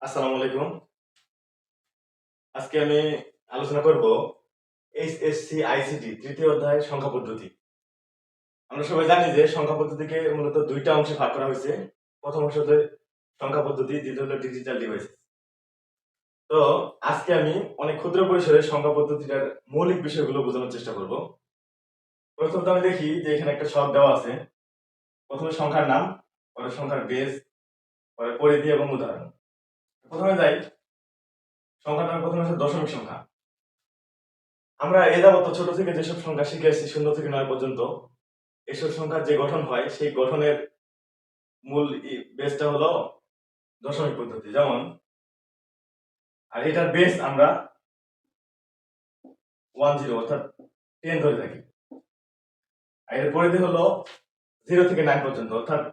আসসালামু আলাইকুম। আজকে আমি আলোচনা করব HSC ICT তৃতীয় অধ্যায় সংখ্যা পদ্ধতি। আমরা সবাই জানি যে সংখ্যা পদ্ধতিকে মূলত দুইটা অংশে ভাগ করা হয়েছে। প্রথম অংশ হচ্ছে সংখ্যা পদ্ধতি, দ্বিতীয় হলো ডিজিটাল ডিভাইস। তো আজকে আমি অনেক ক্ষুদ্র পরিসরে সংখ্যা পদ্ধতিটার মৌলিক বিষয়গুলো বোঝানোর চেষ্টা করব। প্রথমত আমি দেখি যে এখানে একটা ছক দেওয়া আছে। প্রথমে সংখ্যার নাম, পরে সংখ্যার বেস, পরে পরিধি এবং উদাহরণ। প্রথমে যাই, সংখ্যার নাম প্রথমে হচ্ছে দশমিক সংখ্যা। আমরা এ যাবত ছোট থেকে যেসব সংখ্যা শিখে আসছি 0 থেকে 9 পর্যন্ত, এসব সংখ্যার যে গঠন হয় সেই গঠনের মূল বেসটা হলো দশমিক পদ্ধতি। যেমন, আর এটার বেস আমরা 10 অর্থাৎ 10 ধরে থাকি। আর এর পরিধি হলো 0 থেকে 9 পর্যন্ত অর্থাৎ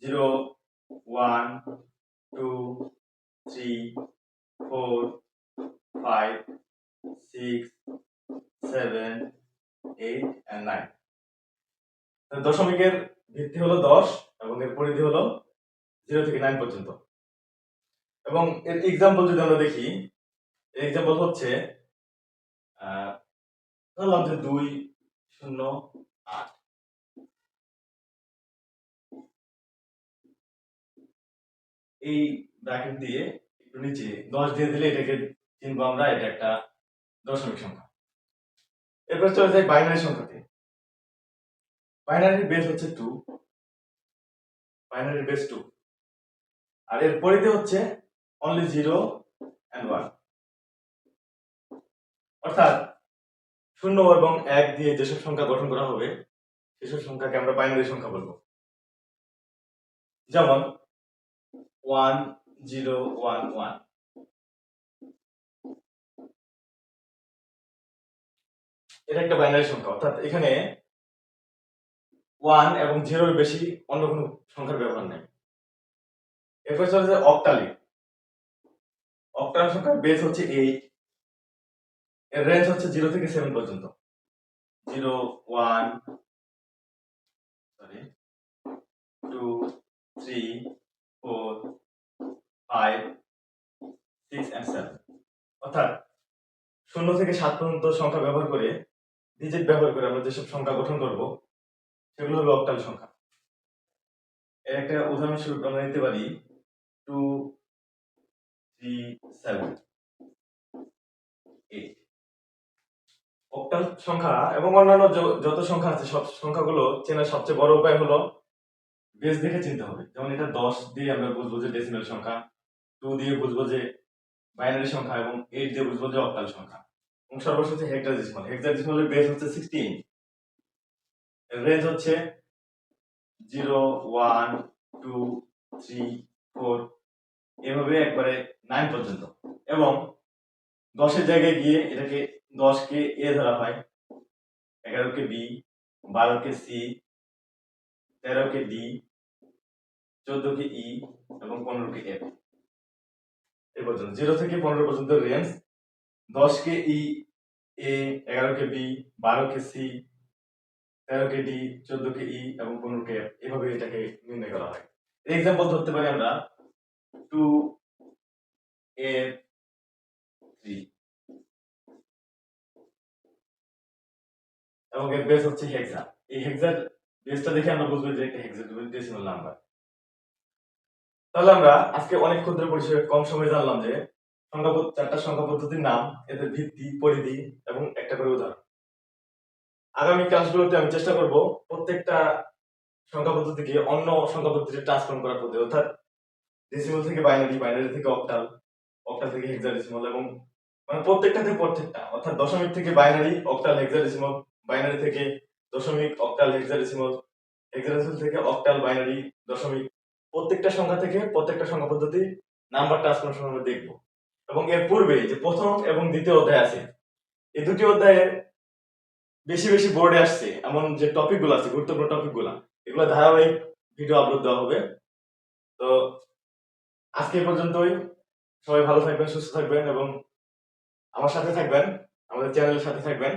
0, 1, 2, 3, 4, 5, 6, 7, 8 and 9। দশমিকের ভিত্তি হলো 10 এবং এর পরিধি হলো 0 থেকে 9 পর্যন্ত। এবং এর এক্সাম্পল যদি আমরা দেখি, এক্সাম্পল হচ্ছে ধরলাম যে 2, 0, 8। এই ব্র্যাকেট দিয়ে একটু নিচে 10 দিয়ে দিলে এটাকে চিনবো আমরা, এটা একটা দশমিক সংখ্যা। এরপর চলে যাই বাইনারি সংখ্যাতে। বাইনারির বেস হচ্ছে 2, বাইনারির বেস 2, আর এর পরিধি হচ্ছে অনলি 0 and 1। অর্থাৎ 0 এবং 1 দিয়ে যেসব সংখ্যা গঠন করা হবে সেসব সংখ্যাকে আমরা বাইনারি সংখ্যা বলবো। যেমন 1, 0, 1, 1। এটা একটা বাইনারি সংখ্যা, অর্থাৎ এখানে 1 এবং 0 এর বেশি অন্য কোনো সংখ্যার ব্যবহার নেই। এরপর চলে যায় অক্টালে। অক্টাল সংখ্যার বেস হচ্ছে 8, এর রেঞ্জ হচ্ছে 0 থেকে 7 পর্যন্ত। 0, 1, 2, 3, 4, 5, 6 and 7। অর্থাৎ 0 থেকে 7 পর্যন্ত সংখ্যা ব্যবহার করে, ডিজিট ব্যবহার করে আমরা যেসব সংখ্যা গঠন করব সেগুলো হলো অক্টাল সংখ্যা। এর একটা উদাহরণস্বরূপ আমরা নিতে পারি 2, 3, 7, 8। অক্টাল সংখ্যা এবং অন্যান্য যত সংখ্যা আছে সব সংখ্যাগুলো চেনার সবচেয়ে বড় উপায় হলো বেস দেখে চিনতে হবে। যেমন এটা 10 দিয়ে আমরা বুঝবো যে ডেসিমেল সংখ্যা, 2 দিয়ে বুঝবো যে বাইনারি সংখ্যা এবং 8 দিয়ে বুঝবো যে অক্টাল সংখ্যা। এবং সর্বশেষ হচ্ছে হেক্সাডেসিমাল। হেক্সাডেসিমালের বেস হচ্ছে 16, এর রেঞ্জ হচ্ছে 0, 1, 2, 3, 4 এভাবে একবারে 9 পর্যন্ত। এবং 10 এর জায়গায় গিয়ে এটাকে 10 কে এ ধরা হয়, 11 K B, 12 K C, 13 K D, 14 কে ই এবং 15 কে এফ। এই পর্যন্ত 0 থেকে 15 পর্যন্ত রেঞ্জ। 10 কে ই এ, 11 K B, 12 K C, 13 K D, 14 কে ই এবং 15 কে এফ, এভাবে এটাকে নির্ণয় করা হয়। এক্সাম্পল ধরতে পারি আমরা 2 এফ 3 এবং এর বেস হচ্ছে হেক্সা। এই হেক্সার বেসটা দেখে আমরা বুঝবো যে একটা হেক্সাডেসিমাল নাম্বার। তাহলে আমরা আজকে অনেক ক্ষুদ্র পরিসরে কম সময়ে জানলাম যে চারটা সংখ্যা পদ্ধতির নাম, এদের ভিত্তি, পরিধি এবং একটা করে উদাহরণ। আগামী ক্লাসগুলোতে আমি চেষ্টা করব প্রত্যেকটা সংখ্যা পদ্ধতিকে অন্য সংখ্যা পদ্ধতিতে ট্রান্সফর্ম করার পদ্ধতি, অর্থাৎ ডেসিমাল থেকে বাইনারি, বাইনারি থেকে অক্টাল, অক্টাল থেকে হেক্সাডেসিমাল এবং মানে প্রত্যেকটা অর্থাৎ দশমিক থেকে বাইনারি, অক্টাল, হেক্সাডেসিমাল, বাইনারি থেকে দশমিক, অক্টাল, হেক্সাডেসিমাল, হেক্সাডেসিমাল থেকে অক্টাল, বাইনারি, দশমিক, প্রত্যেকটা সংখ্যা থেকে প্রত্যেকটা সংখ্যা পদ্ধতি নাম্বার ট্রান্সফরমেশন আমরা দেখব। এবং এর পূর্বে যে প্রথম এবং দ্বিতীয় অধ্যায় আছে, এই দুটি অধ্যায়ে বেশি বেশি বোর্ডে আসছে এমন যে টপিকগুলো আছে, গুরুত্বপূর্ণ টপিকগুলো, এগুলো ধারাবাহিক ভিডিও আপলোড দেওয়া হবে। তো আজকে এই পর্যন্তই। সবাই ভালো থাকবেন, সুস্থ থাকবেন এবং আমার সাথে থাকবেন, আমাদের চ্যানেলের সাথে থাকবেন।